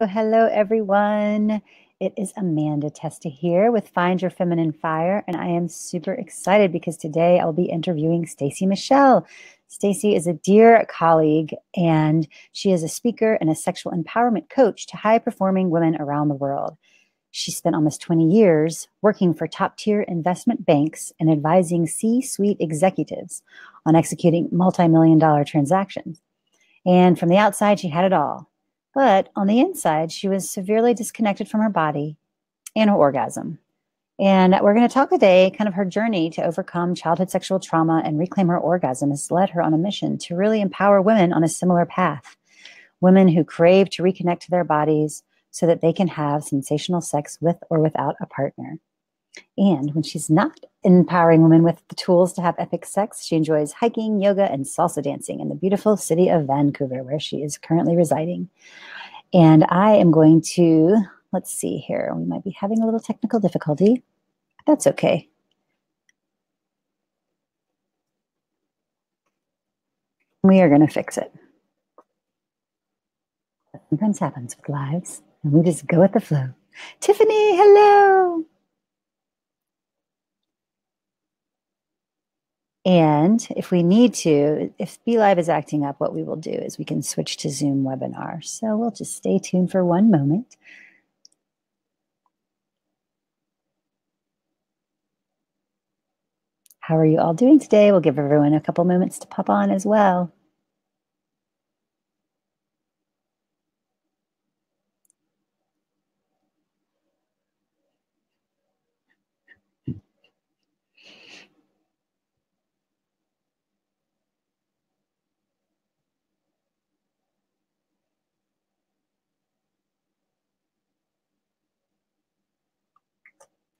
Hello, everyone. It is Amanda Testa here with Find Your Feminine Fire, and I am super excited because today I'll be interviewing Stacy Michelle. Stacy is a dear colleague, and she is a speaker and a sexual empowerment coach to high-performing women around the world. She spent almost 20 years working for top-tier investment banks and advising C-suite executives on executing multi-million-dollar transactions. And from the outside, she had it all. But on the inside, she was severely disconnected from her body and her orgasm. And we're going to talk today, kind of her journey to overcome childhood sexual trauma and reclaim her orgasm has led her on a mission to really empower women on a similar path. Women who crave to reconnect to their bodies so that they can have sensational sex with or without a partner. And when she's not empowering women with the tools to have epic sex, she enjoys hiking, yoga, and salsa dancing in the beautiful city of Vancouver, where she is currently residing. And I am going to, let's see here, we might be having a little technical difficulty. That's okay. We are going to fix it. Sometimes happens with lives, and we just go with the flow. Tiffany, hello. And if we need to, if BeLive is acting up, what we will do is we can switch to Zoom webinar. So we'll just stay tuned for one moment. How are you all doing today? We'll give everyone a couple moments to pop on as well.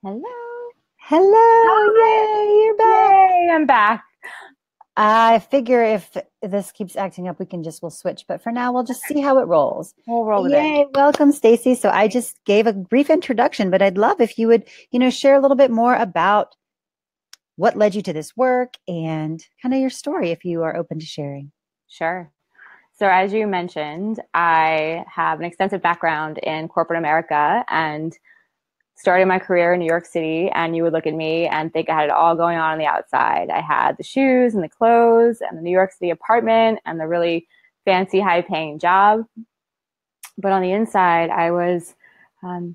Hello. Hello. Yay, you're back. Yay, I'm back. I figure if this keeps acting up, we'll switch. But for now, we'll just see how it rolls. We'll roll with Yay, it. welcome, Stacy. So I just gave a brief introduction, but I'd love if you would, share a little bit more about what led you to this work and kind of your story, if you are open to sharing. Sure. So as you mentioned, I have an extensive background in corporate America and started my career in New York City, and you would look at me and think I had it all going on the outside. I had the shoes and the clothes and the New York City apartment and the really fancy, high-paying job. But on the inside, I was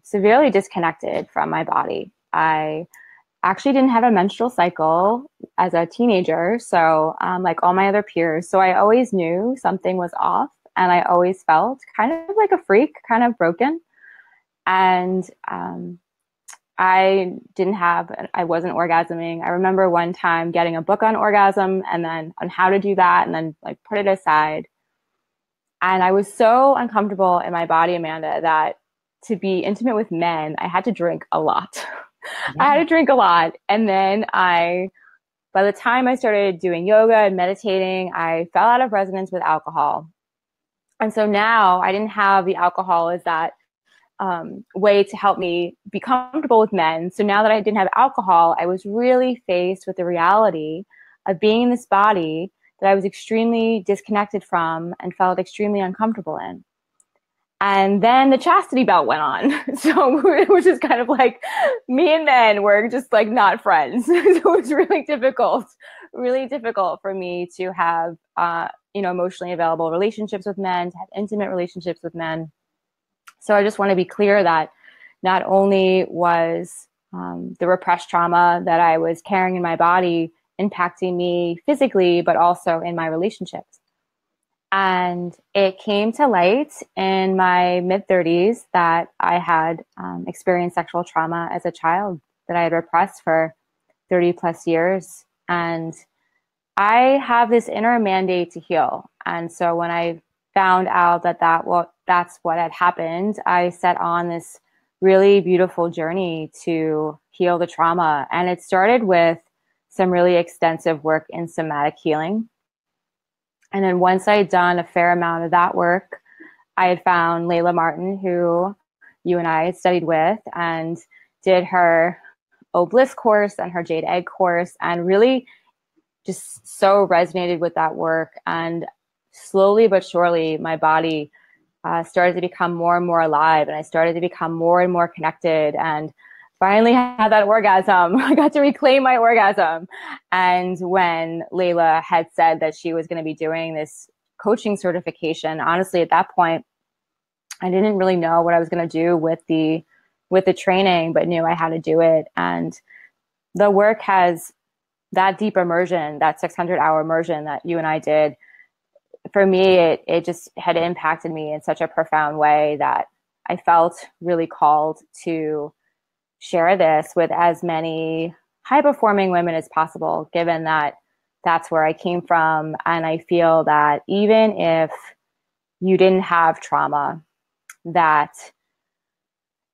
severely disconnected from my body. I actually didn't have a menstrual cycle as a teenager, so like all my other peers. So I always knew something was off, and I always felt kind of like a freak, kind of broken. And I wasn't orgasming. I remember one time getting a book on orgasm and then on how to do that and then like put it aside. And I was so uncomfortable in my body, Amanda, that to be intimate with men, I had to drink a lot. Yeah. I had to drink a lot. And then by the time I started doing yoga and meditating, I fell out of resonance with alcohol. And so now I didn't have the alcohol as that way to help me be comfortable with men. So now that I didn't have alcohol, I was really faced with the reality of being in this body that I was extremely disconnected from and felt extremely uncomfortable in. And then the chastity belt went on. So it was just kind of like me and men were just like not friends. So it was really difficult for me to have, emotionally available relationships with men, to have intimate relationships with men. So I just want to be clear that not only was the repressed trauma that I was carrying in my body impacting me physically, but also in my relationships. And it came to light in my mid-30s that I had experienced sexual trauma as a child that I had repressed for 30 plus years. And I have this inner mandate to heal. And so when I found out that's what had happened, I set on this really beautiful journey to heal the trauma. And it started with some really extensive work in somatic healing. And then once I had done a fair amount of that work, I had found Layla Martin, who you and I had studied with, and did her O Bliss course and her Jade Egg course, and really just so resonated with that work. And slowly but surely, my body started to become more and more alive, and I started to become more and more connected, and finally had that orgasm. I got to reclaim my orgasm. And when Layla had said that she was going to be doing this coaching certification, honestly, at that point, I didn't really know what I was going to do with the training, but knew I had to do it. And the work has that deep immersion, that 600-hour immersion that you and I did. For me, it just had impacted me in such a profound way that I felt really called to share this with as many high-performing women as possible, given that that's where I came from. And I feel that even if you didn't have trauma, that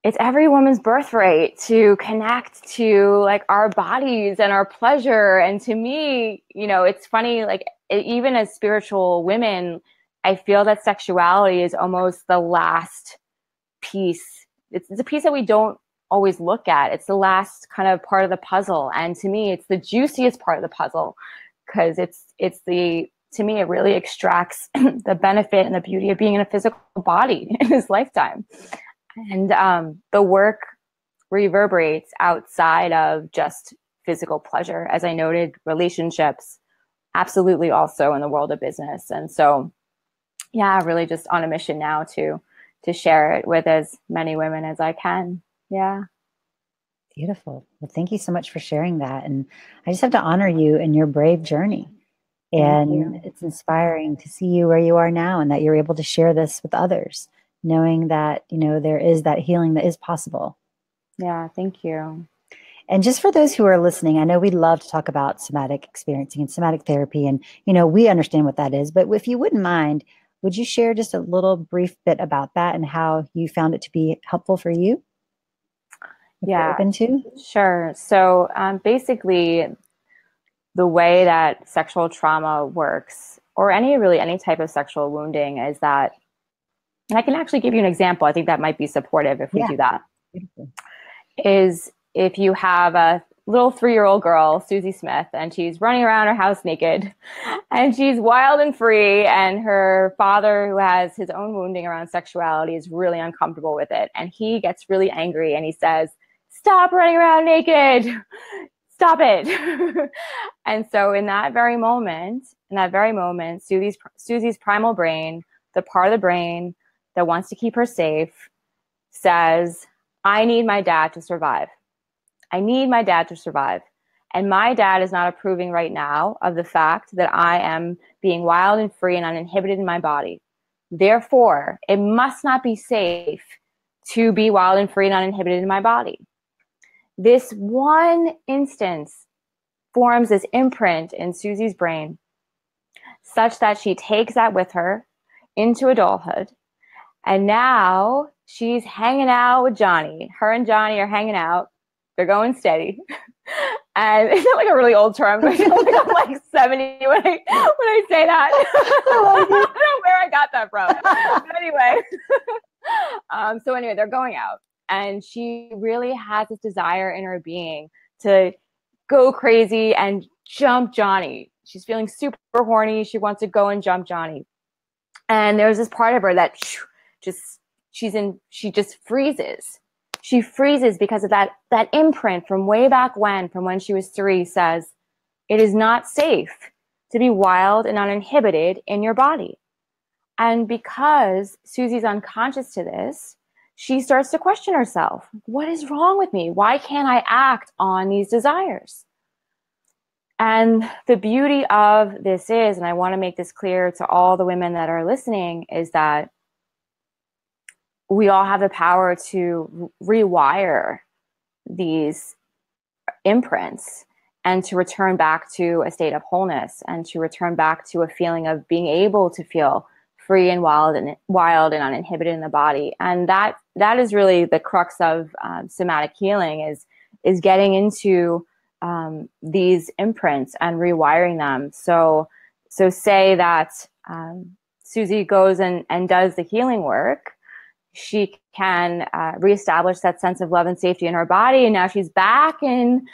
it's every woman's birthright to connect to like our bodies and our pleasure. And to me, you know, it's funny, like even as spiritual women, I feel that sexuality is almost the last piece. It's a piece that we don't always look at. It's the last kind of part of the puzzle. And to me, it's the juiciest part of the puzzle, because to me, it really extracts the benefit and the beauty of being in a physical body in this lifetime. And the work reverberates outside of just physical pleasure. As I noted, relationships, absolutely also in the world of business. And so, yeah, really just on a mission now to share it with as many women as I can. Yeah. Beautiful. Well, thank you so much for sharing that. And I just have to honor you and your brave journey. And it's inspiring to see you where you are now, and that you're able to share this with others, knowing that, you know, there is that healing that is possible. Yeah, thank you. And just for those who are listening, I know we love to talk about somatic experiencing and somatic therapy, and, you know, we understand what that is, but if you wouldn't mind, would you share just a little brief bit about that and how you found it to be helpful for you? If you're open to? Sure. So basically, the way that sexual trauma works, or any type of sexual wounding, is that, and I can actually give you an example. I think that might be supportive if we do that. Beautiful. Is if you have a little 3-year-old girl, Susie Smith, and she's running around her house naked, and she's wild and free, and her father, who has his own wounding around sexuality, is really uncomfortable with it. And he gets really angry and he says, "Stop running around naked. Stop it." And so in that very moment, Susie's primal brain, the part of the brain that wants to keep her safe, says, "I need my dad to survive. I need my dad to survive. And my dad is not approving right now of the fact that I am being wild and free and uninhibited in my body. Therefore, it must not be safe to be wild and free and uninhibited in my body." This one instance forms this imprint in Susie's brain, such that she takes that with her into adulthood. And now she's hanging out with Johnny. Her and Johnny are hanging out. They're going steady. And it's not like a really old term. I feel like I'm like 70 when I say that. I don't know where I got that from. But anyway. So anyway, they're going out. And she really has this desire in her being to go crazy and jump Johnny. She's feeling super horny. She wants to go and jump Johnny. And there's this part of her that she just freezes. She freezes because of that imprint from way back when, from when she was 3, says, it is not safe to be wild and uninhibited in your body. And because Susie's unconscious to this, she starts to question herself. What is wrong with me? Why can't I act on these desires? And the beauty of this is, and I want to make this clear to all the women that are listening, is that we all have the power to rewire these imprints and to return back to a state of wholeness and to return back to a feeling of being able to feel free and wild and uninhibited in the body. And that is really the crux of somatic healing, is getting into these imprints and rewiring them. So say that Susie goes and does the healing work. She can reestablish that sense of love and safety in her body, and now she's back in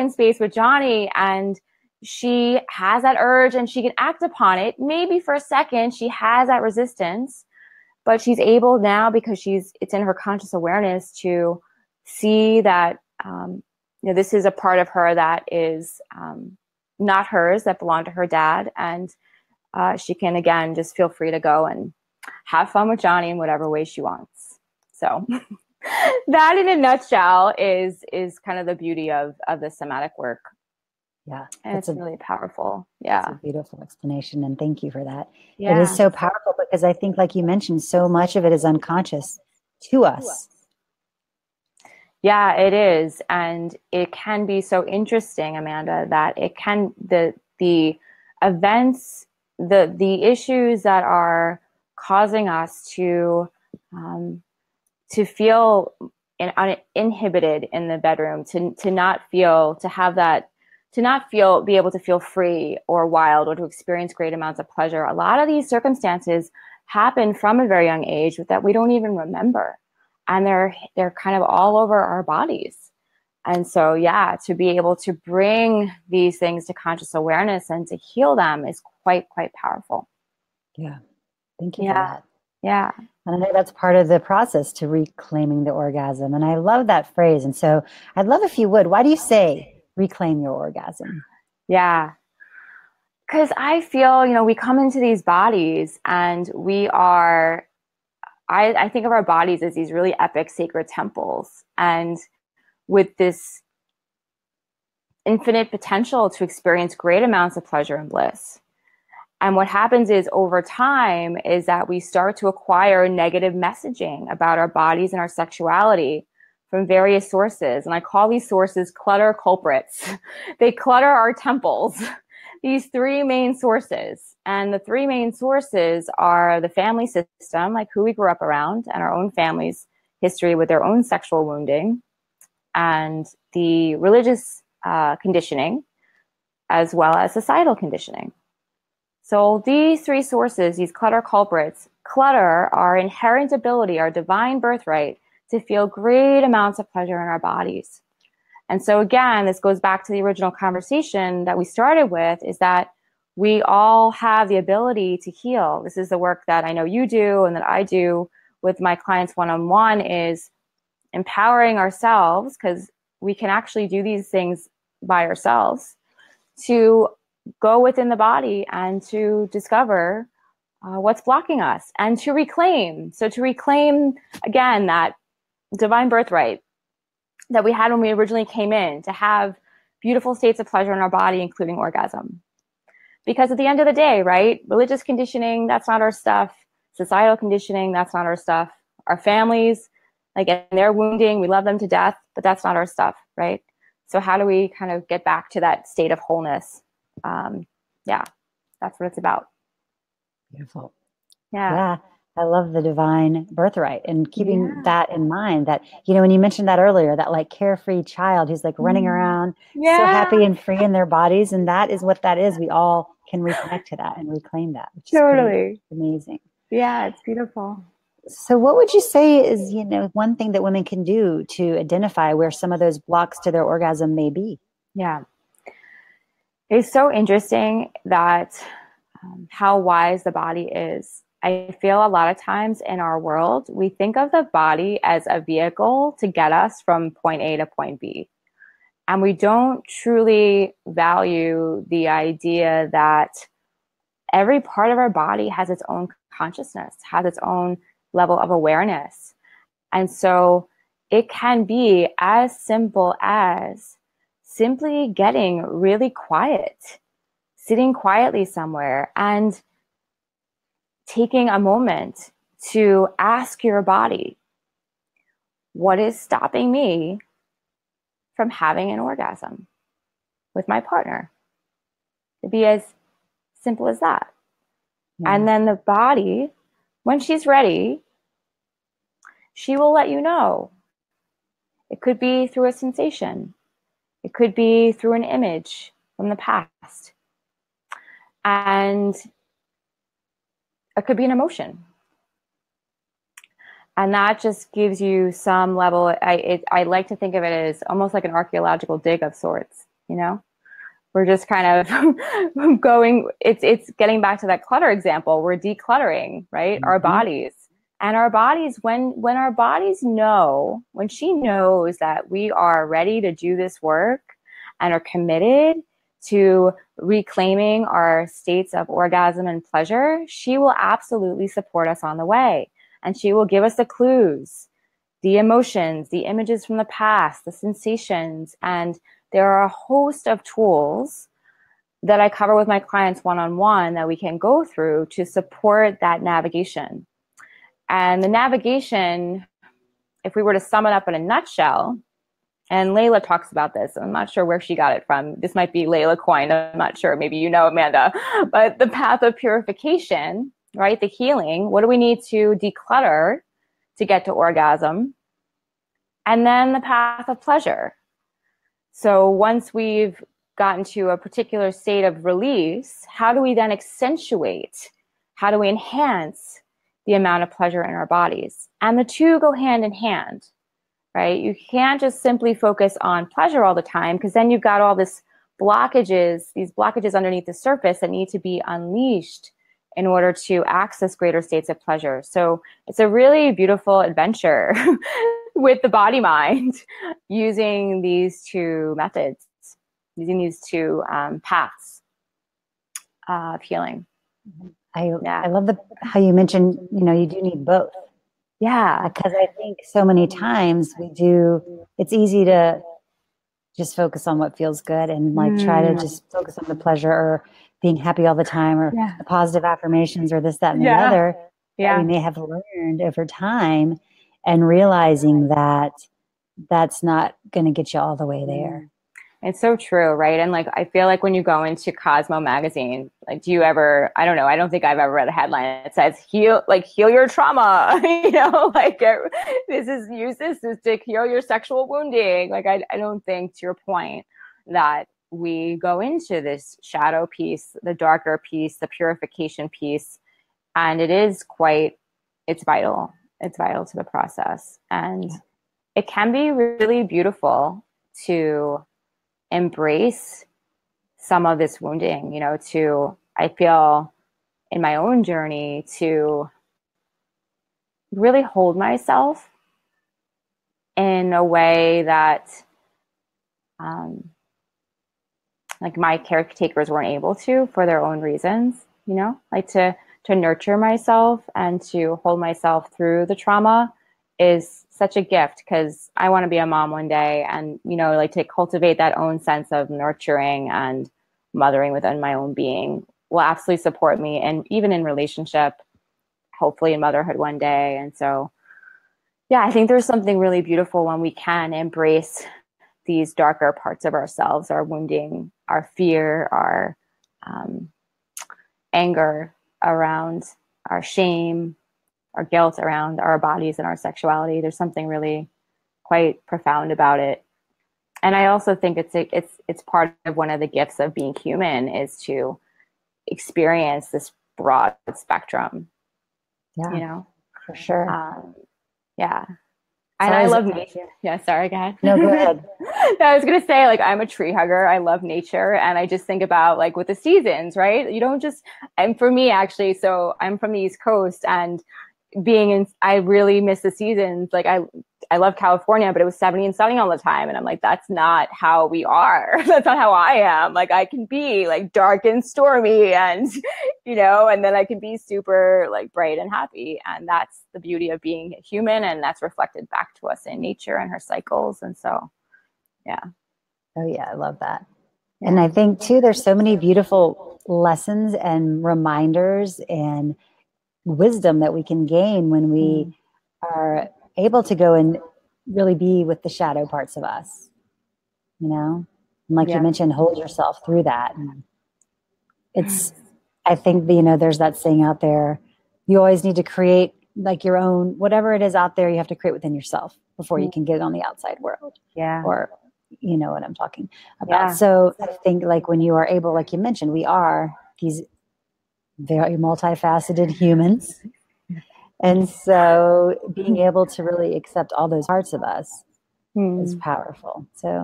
space with Johnny, and she has that urge and she can act upon it. Maybe for a second she has that resistance, but she's able now, because it's in her conscious awareness, to see that, this is a part of her that is not hers, that belonged to her dad. And she can, again, just feel free to go and have fun with Johnny in whatever way she wants. So that in a nutshell is kind of the beauty of the somatic work. Yeah. And it's really powerful. Yeah. It's a beautiful explanation. And thank you for that. Yeah. It is so powerful because I think, like you mentioned, so much of it is unconscious to us. Yeah, it is. And it can be so interesting, Amanda, that it can, the events, the issues that are causing us to feel uninhibited in the bedroom, to not feel, to have that, to not feel, be able to feel free or wild, or to experience great amounts of pleasure. A lot of these circumstances happen from a very young age that we don't even remember. And they're kind of all over our bodies. And so, yeah, to be able to bring these things to conscious awareness and to heal them is quite powerful. Yeah. Thank you for that. Yeah. And I think that's part of the process to reclaiming the orgasm. And I love that phrase. And so I'd love if you would, why do you say reclaim your orgasm? Yeah. Because I feel, we come into these bodies and we are, I think of our bodies as these really epic sacred temples, and with this infinite potential to experience great amounts of pleasure and bliss. And what happens is, over time, is that we start to acquire negative messaging about our bodies and our sexuality from various sources. And I call these sources clutter culprits. They clutter our temples. These three main sources. And the three main sources are the family system, like who we grew up around, and our own family's history with their own sexual wounding, and the religious conditioning, as well as societal conditioning. So these three sources, these clutter culprits, clutter our inherent ability, our divine birthright, to feel great amounts of pleasure in our bodies. And so again, this goes back to the original conversation that we started with, is that we all have the ability to heal. This is the work that I know you do and that I do with my clients one-on-one, is empowering ourselves, because we can actually do these things by ourselves, to go within the body and to discover what's blocking us and to reclaim. So to reclaim, again, that divine birthright that we had when we originally came in, to have beautiful states of pleasure in our body, including orgasm. Because at the end of the day, right, religious conditioning, that's not our stuff. Societal conditioning, that's not our stuff. Our families, like, and their wounding, we love them to death, but that's not our stuff, right? So how do we kind of get back to that state of wholeness? Yeah, that's what it's about. Beautiful. Yeah. I love the divine birthright, and keeping that in mind, that, when you mentioned that earlier, that like carefree child who's like running around so happy and free in their bodies. And that is what that is. We all can reconnect to that and reclaim that, which is totally amazing. Yeah, it's beautiful. So what would you say is, one thing that women can do to identify where some of those blocks to their orgasm may be? Yeah. It's so interesting that how wise the body is. I feel a lot of times in our world, we think of the body as a vehicle to get us from point A to point B. And we don't truly value the idea that every part of our body has its own consciousness, has its own level of awareness. And so it can be as simple as simply getting really quiet, sitting quietly somewhere and taking a moment to ask your body, what is stopping me from having an orgasm with my partner? It'd be as simple as that. Yeah. And then the body, when she's ready, she will let you know. It could be through a sensation. It could be through an image from the past. And it could be an emotion. And that just gives you some level. I like to think of it as almost like an archaeological dig of sorts, We're just kind of going, it's getting back to that clutter example. We're decluttering, right? Mm-hmm. Our bodies And our bodies, when our bodies know, when she knows that we are ready to do this work and are committed to reclaiming our states of orgasm and pleasure, she will absolutely support us on the way. And she will give us the clues, the emotions, the images from the past, the sensations. And there are a host of tools that I cover with my clients one-on-one that we can go through to support that navigation. And the navigation, if we were to sum it up in a nutshell, and Layla talks about this, I'm not sure where she got it from. This might be Layla coined, I'm not sure. Maybe you know, Amanda. But the path of purification, right? The healing. What do we need to declutter to get to orgasm? And then the path of pleasure. So once we've gotten to a particular state of release, how do we then accentuate? How do we enhance the amount of pleasure in our bodies? And the two go hand in hand, right? You can't just simply focus on pleasure all the time, because then you've got all these blockages underneath the surface that need to be unleashed in order to access greater states of pleasure. So it's a really beautiful adventure with the body mind using these two methods, using these two paths of healing. I love how you mentioned, you do need both. Yeah. Because I think so many times it's easy to just focus on what feels good and like try to just focus on the pleasure or being happy all the time or the positive affirmations or this, that, and the other that we may have learned over time, and realizing that that's not going to get you all the way there. It's so true, right? And like, I feel like when you go into Cosmo magazine, like, do you ever, I don't know, I don't think I've ever read a headline that says heal your trauma, use this to heal your sexual wounding. Like, I don't think, to your point, that we go into this shadow piece, the darker piece, the purification piece, and it's vital. It's vital to the process. And it can be really beautiful to embrace some of this wounding, I feel in my own journey to really hold myself in a way that like my caretakers weren't able to for their own reasons, like to nurture myself and to hold myself through the trauma is such a gift, because I want to be a mom one day, and like to cultivate that own sense of nurturing and mothering within my own being will absolutely support me, and even in relationship, hopefully in motherhood one day. And so I think there's something really beautiful when we can embrace these darker parts of ourselves, our wounding, our fear, our anger around our shame, our guilt around our bodies and our sexuality. There's something really quite profound about it. And I also think it's part of one of the gifts of being human, is to experience this broad spectrum. For sure. And I love nature. Yeah, sorry, go ahead. No, go ahead. No, I was going to say, like, I'm a tree hugger. I love nature. And I just think about, like, with the seasons, right? You don't just, and for me, actually, so I'm from the East Coast, and I really miss the seasons. Like, I love California, but it was 70 and sunny all the time. And I'm like, that's not how we are. That's not how I am. Like, I can be like dark and stormy and, and then I can be super like bright and happy. And that's the beauty of being human. And that's reflected back to us in nature and her cycles. And so, yeah. Oh yeah. I love that. Yeah. And I think too, there's so many beautiful lessons and reminders and wisdom that we can gain when we are able to go and really be with the shadow parts of us, and like you mentioned, hold yourself through that. I think, there's that saying out there, you always need to create like your own, whatever it is out there, you have to create within yourself before you can get it on the outside world. Yeah. Or, you know what I'm talking about. Yeah. So I think like when you are able, like you mentioned, we are these very multifaceted humans. And so being able to really accept all those parts of us is powerful. So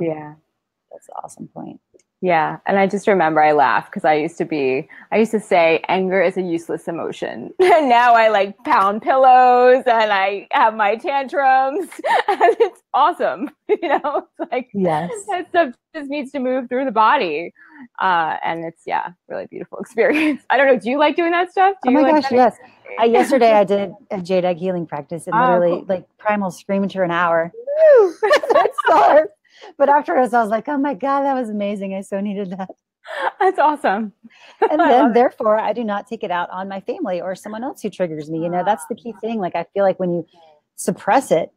that's an awesome point. Yeah. And I just remember I laughed because I used to say anger is a useless emotion. And now I like pound pillows and I have my tantrums and it's awesome. It's like Yes. that stuff just needs to move through the body. And it's, yeah, really beautiful experience. I don't know. Do you like doing that stuff? Do Oh you my like gosh, that? yes. Yesterday I did a jade egg healing practice and Oh, literally cool. like primal screamed for an hour. Woo! It's so But afterwards I was like, oh my God, that was amazing. I so needed that. That's awesome. And I then love it. therefore I do not take it out on my family or someone else who triggers me. That's the key thing. Like I feel like when you suppress it,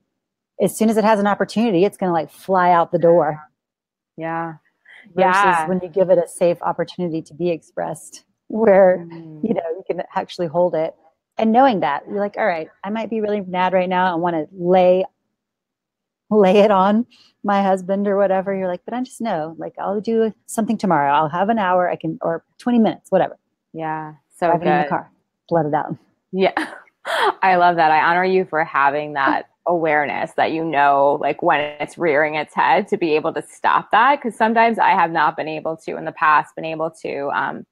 as soon as it has an opportunity, it's going to like fly out the door Yeah. versus Yeah. when you give it a safe opportunity to be expressed where, Mm. you can actually hold it. And knowing that you're like, all right, I might be really mad right now. I want to lay it on my husband or whatever. You're like, but I just know, like, I'll do something tomorrow. I'll have an hour, or 20 minutes, whatever. Yeah. So Driving in the good. car, let it out. Yeah. I love that. I honor you for having that awareness that like when it's rearing its head to be able to stop that. Cause sometimes I have not been able to in the past, been able to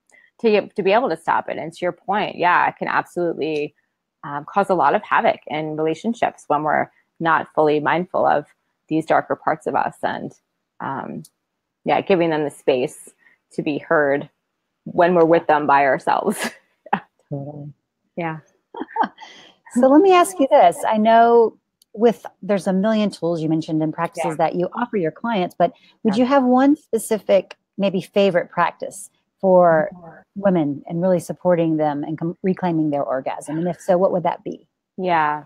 be able to stop it. And to your point, yeah, it can absolutely cause a lot of havoc in relationships when we're not fully mindful of these darker parts of us. And yeah, giving them the space to be heard when we're with them by ourselves. Totally. Yeah. So let me ask you this. I know there's a million tools you mentioned and practices that you offer your clients, but would you have one specific, maybe favorite practice for women and really supporting them and reclaiming their orgasm? And if so, what would that be? Yeah.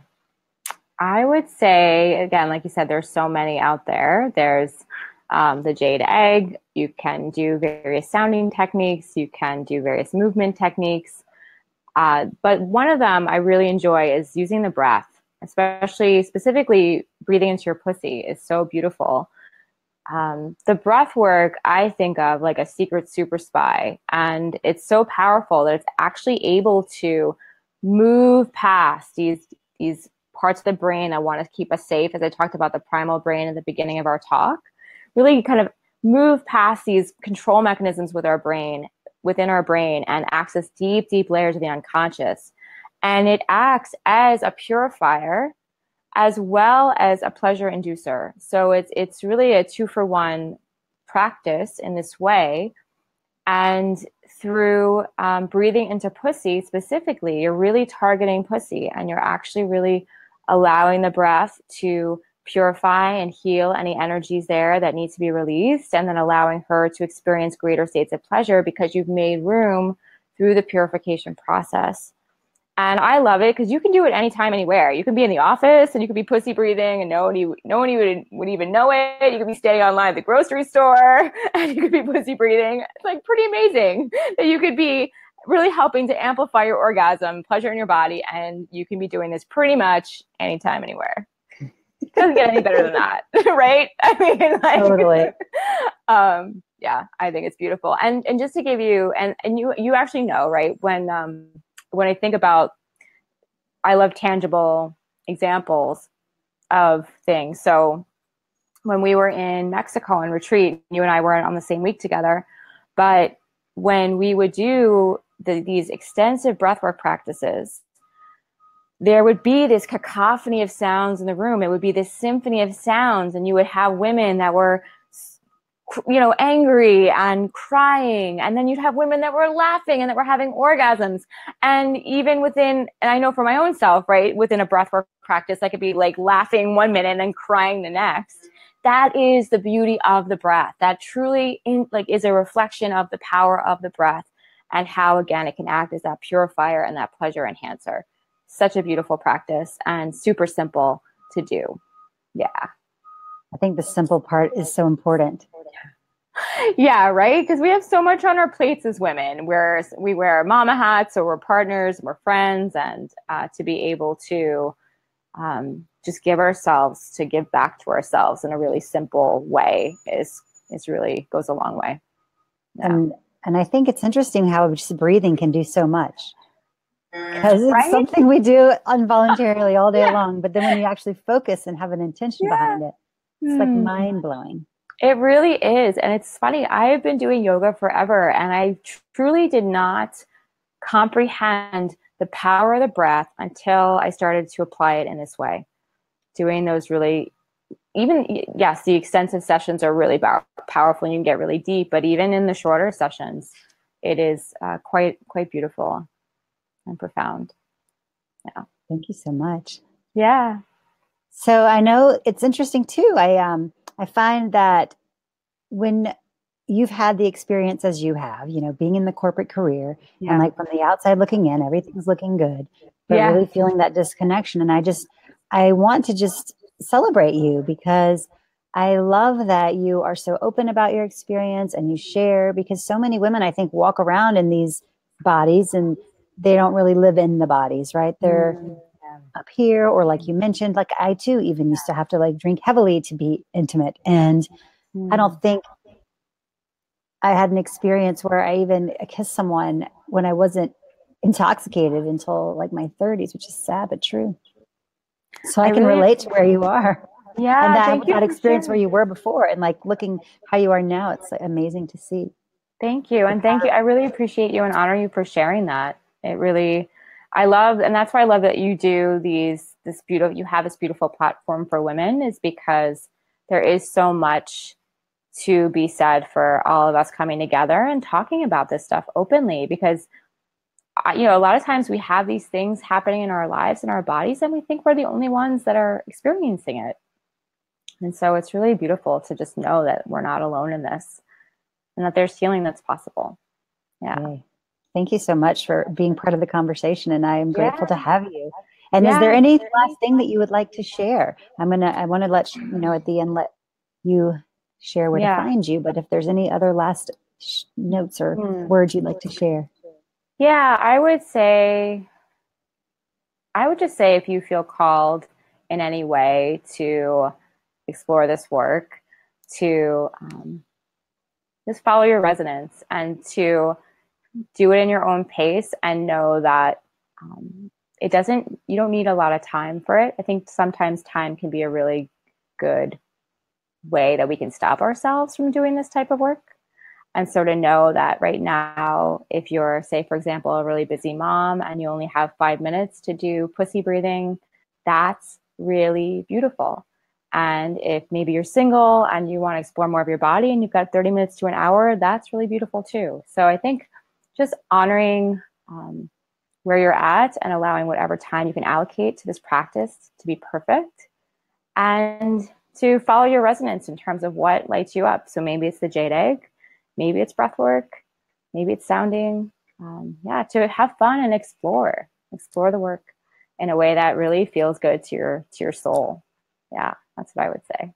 I would say, again, like you said, there's so many out there. There's the jade egg. You can do various sounding techniques. You can do various movement techniques. But one of them I really enjoy is using the breath, specifically breathing into your pussy is so beautiful. The breath work I think of like a secret super spy, and it's so powerful that it's actually able to move past these parts of the brain that want to keep us safe, as I talked about the primal brain at the beginning of our talk. Really kind of move past these control mechanisms within our brain and access deep, deep layers of the unconscious. And it acts as a purifier as well as a pleasure inducer. So it's really a 2-for-1 practice in this way. And through breathing into pussy specifically, you're really targeting pussy and you're actually really allowing the breath to purify and heal any energies there that need to be released, and then allowing her to experience greater states of pleasure because you've made room through the purification process. And I love it because you can do it anytime, anywhere. You can be in the office and you could be pussy breathing and no one would even know it. You could be standing online at the grocery store and you could be pussy breathing. It's like pretty amazing that you could be really helping to amplify your orgasm, pleasure in your body, and you can be doing this pretty much anytime, anywhere. It doesn't get any better than that, right? I mean, like, Totally. Yeah, I think it's beautiful. And just to give you, and you actually know, right? When I think about, I love tangible examples of things. So when we were in Mexico on retreat, you and I weren't on the same week together, but when we would do these extensive breathwork practices, there would be this cacophony of sounds in the room. It would be this symphony of sounds, and you would have women that were angry and crying. And then you'd have women that were laughing and that were having orgasms. And even and I know for my own self, right, within a breathwork practice, I could be like laughing one minute and then crying the next. That is the beauty of the breath. That truly is a reflection of the power of the breath and how, again, it can act as that purifier and that pleasure enhancer. Such a beautiful practice and super simple to do. Yeah. I think the simple part is so important. Yeah, right? Because we have so much on our plates as women, where we wear mama hats or we're partners, we're friends, and to be able to just give back to ourselves in a really simple way is really goes a long way. Yeah. And I think it's interesting how just breathing can do so much. Because it's something we do involuntarily all day long. But then when you actually focus and have an intention behind it, it's like mind blowing. It really is. And it's funny, I have been doing yoga forever, and I truly did not comprehend the power of the breath until I started to apply it in this way. Doing those really, even, yes, the extensive sessions are really powerful and you can get really deep, but even in the shorter sessions, it is quite beautiful and profound. Yeah. Thank you so much. Yeah. So I know it's interesting too. I find that when you've had the experience as you have, you know, being in the corporate career and Yeah. like from the outside looking in, everything's looking good, but Yeah. really feeling that disconnection. And I want to just celebrate you because I love that you are so open about your experience and you share, because so many women, I think, walk around in these bodies and they don't really live in the bodies, right? They're Mm. up here, or like you mentioned, like I too even used to have to like drink heavily to be intimate. And I don't Mm. think I had an experience where I even kissed someone when I wasn't intoxicated until like my 30s, which is sad but true. So I I can really, relate to where you are and yeah, thank you that for experience where sharing. you were before and like looking how you are now. It's like amazing to see. Thank you. And thank you. I really appreciate you and honor you for sharing that. It really, I love, and that's why I love that you do you have this beautiful platform for women, is because there is so much to be said for all of us coming together and talking about this stuff openly, because a lot of times we have these things happening in our lives and our bodies and we think we're the only ones that are experiencing it. And so it's really beautiful to just know that we're not alone in this and that there's healing that's possible. Yeah. Yay. Thank you so much for being part of the conversation. And I am grateful to Yeah. have you. And is there Yeah. any last thing that you would like to share? I want to let you know at the end, let you share where to Yeah. find you. But if there's any other last notes or Hmm. words you'd like to share. Yeah, I would just say if you feel called in any way to explore this work, to just follow your resonance and to do it in your own pace and know that you don't need a lot of time for it. I think sometimes time can be a really good way that we can stop ourselves from doing this type of work. And so to know that right now, if you're, say, for example, a really busy mom and you only have 5 minutes to do pussy breathing, that's really beautiful. And if maybe you're single and you want to explore more of your body and you've got 30 minutes to an hour, that's really beautiful too. So I think just honoring where you're at and allowing whatever time you can allocate to this practice to be perfect, and to follow your resonance in terms of what lights you up. So maybe it's the jade egg, maybe it's breath work, maybe it's sounding. Yeah, to have fun and explore the work in a way that really feels good to your soul. Yeah, that's what I would say.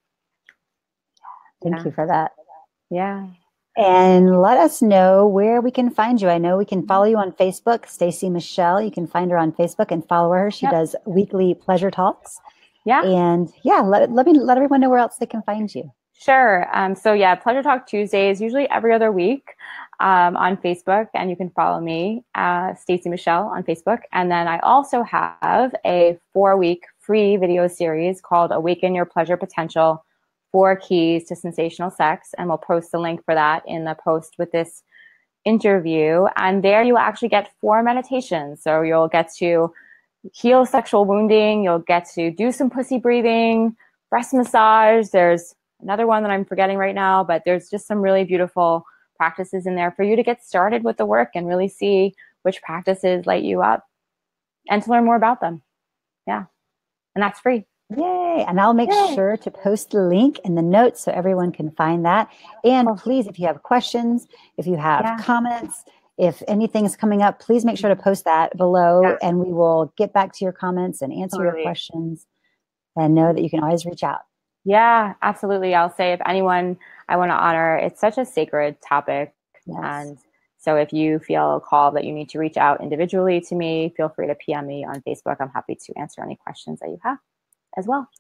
Thank Yeah, you for that. yeah, And let us know where we can find you. I know we can follow you on Facebook, Stacy Michelle. You can find her on Facebook and follow her. She yep, does weekly pleasure talks. yeah. And yeah, let everyone know where else they can find you. Sure. So yeah, Pleasure Talk Tuesdays, usually every other week on Facebook, and you can follow me, Stacy Michelle, on Facebook. And then I also have a 4-week free video series called Awaken Your Pleasure Potential: 4 Keys to Sensational Sex, and we'll post the link for that in the post with this interview. And there you will actually get 4 meditations. So you'll get to heal sexual wounding, you'll get to do some pussy breathing, breast massage. There's another one that I'm forgetting right now, but there's just some really beautiful practices in there for you to get started with the work and really see which practices light you up and to learn more about them. Yeah. And that's free. Yay. And I'll make Yay. sure to post the link in the notes so everyone can find that. And Cool. please, if you have questions, if you have Yeah. comments, if anything's coming up, please make sure to post that below Yeah. and we will get back to your comments and answer your Totally. questions, and know that you can always reach out. Yeah, absolutely. I'll say if anyone I want to honor, it's such a sacred topic. Yes. And so if you feel called that you need to reach out individually to me, feel free to PM me on Facebook. I'm happy to answer any questions that you have as well.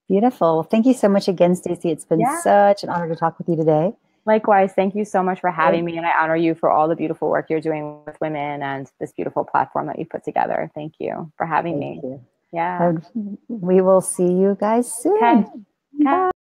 Beautiful. Well, thank you so much again, Stacy. It's been Yeah. such an honor to talk with you today. Likewise, thank you so much for having Thank me. And I honor you for all the beautiful work you're doing with women and this beautiful platform that you put together. Thank you for having me. you. Yeah. And we will see you guys Okay. soon. Okay. Bye.